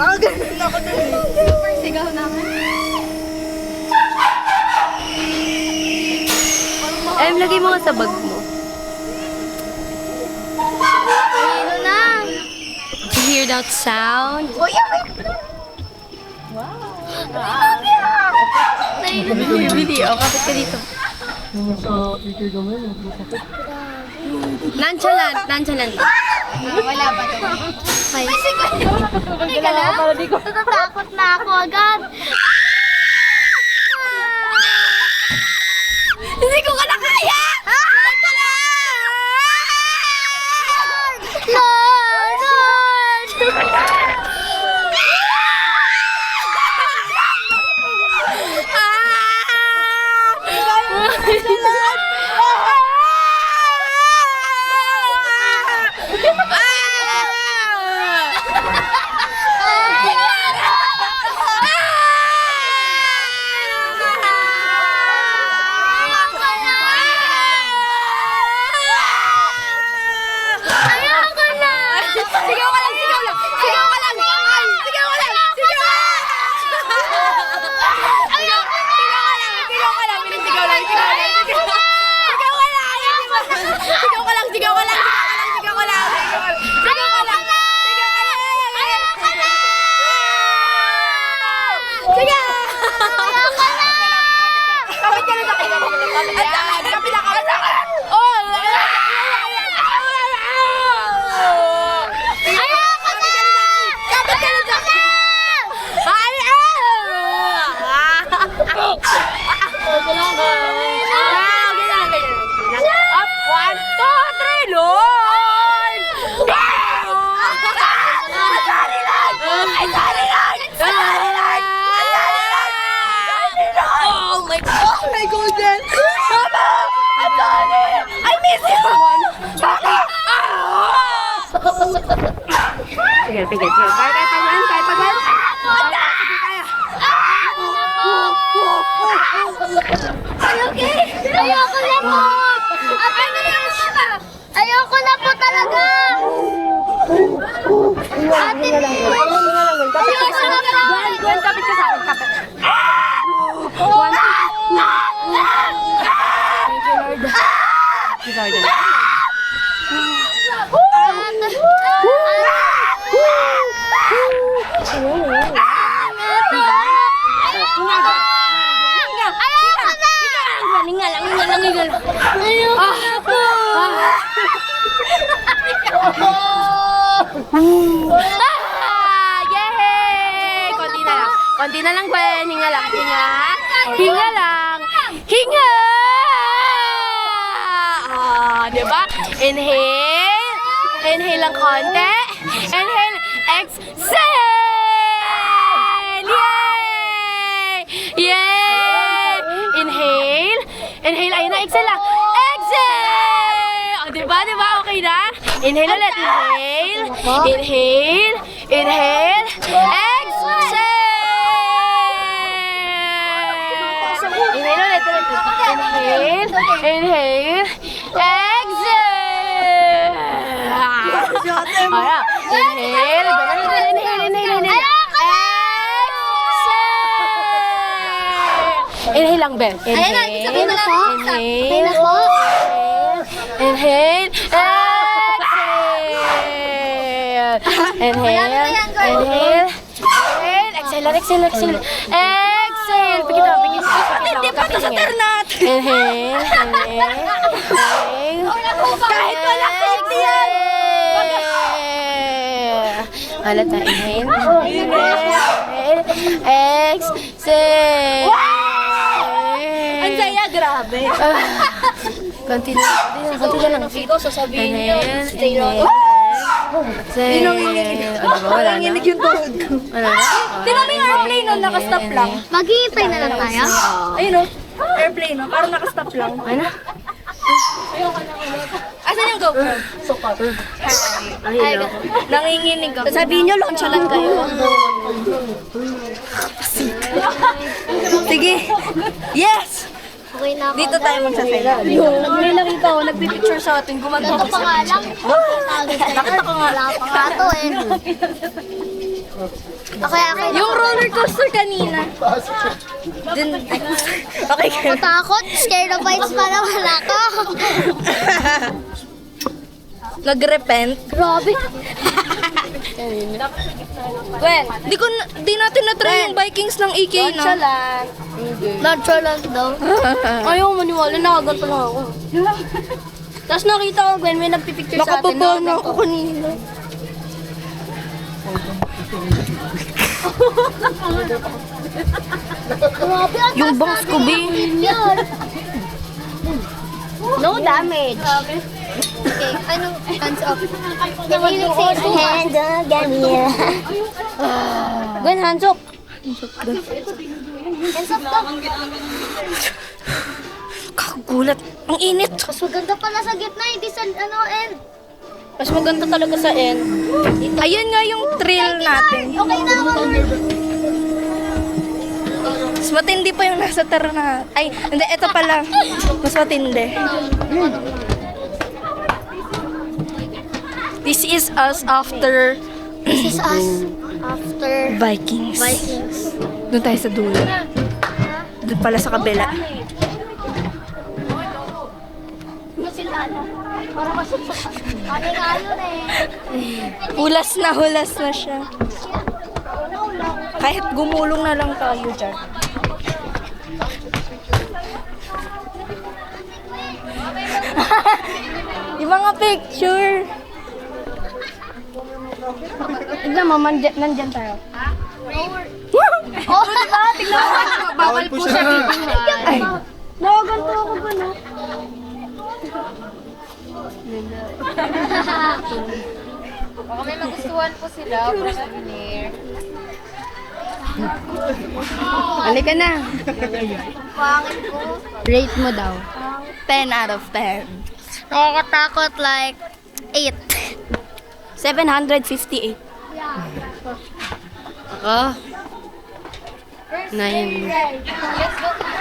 Nakaganon ako dun. Super sigaw namin. Lagay mo nga sa bag mo. Ayun na. Did you hear that sound? Uy, Video, kapit ka dito. Nonchalant. wala pa to. Ay, teka lang. Natatakot na ako agad. Hindi ko ka na kaya! Sige. Kaya pagwan. Ayoko na po. Ayoko na po talaga. Ate, ayoko na po. Gwen, kapit ka sa akin. Kapit. Thank you, Lord. Yay! Konti na lang, Gwen. Hinga lang. Diba? Inhale lang konti. Inhale, exhale! Yay! Inhale, ayun na, exhale lang. Exhale! O, diba? Okay na? Inhale ulit. Inhale. Exhale! Inhale ulit. Inhale. Exhale! Ayan. Inhale. Inhale lang, Ben. Sabihin na po. Inhale. Exhale. Pigit. Hindi pa ito sa ternat. Inhale. Kahit wala safety yan. Alat na. Inhale. Exhale. Ang saya, grabe. Konti na lang. Ikaw, sasabihin niyo. Stay long. Hindi Nanginginig yung tuhod ko. Tinaming airplane nun, nakastop lang. Maghihintay na lang tayo. Ayun o, airplane o, parang nakastop lang. Ano? Asan yung GoPro? Ayun. Nanginginig ako. Sabihin nyo, launchalan kayo. Sige. Yes! Okay na ako. Dito tayo magsasaya. May nakita ko, nagpipicture sa atin. Gumagawa Ito pa nga lang. Nakita ko nga. Wala pa nga to eh. Okay. Yung roller coaster kanina. Okay ka na. Takot, scared of heights pa naman ako. Nag-repent. Grabe. Well, di natin na-try yung Vikings ng EK, no? lang. Nonchalant daw. Ayaw maniwala, nakaganto lang ako. Tapos nakita ko, Gwen, may nagpipicture sa atin. Nakapabana ako kanina. Grabe, ang Yung bangs ko, Bing. yun. No damage. Okay, anong hands up? The lyrics says hands up, gamia. Gwen, hands up. Hands up daw. Kagulat. Ang init. Mas maganda pala sa gitna, hindi sa end. Mas maganda talaga sa end. Ayun nga yung thrill natin. Okay na ako. Mas matindi pa yung nasa na. Ay, hindi, ito pala. Mas matindi. This is us after This is us after Vikings. Vikings. Doon tayo sa dulo. Doon pala sa kabila. Para kasi ano nga yun eh. Hulas na siya. Kahit gumulong na lang tayo dyan. Yung mga picture. Tignan mo, nandyan tayo. Oh, diba? Tignan mo. Bawal po sa videohan. Ay, Nakaganto ako ba, no? Baka may magustuhan po sila for souvenir. halika na. Pangit ko. Rate mo daw. 10 out of 10. Nakakatakot like 8. 758. Ako? 9. Let's go.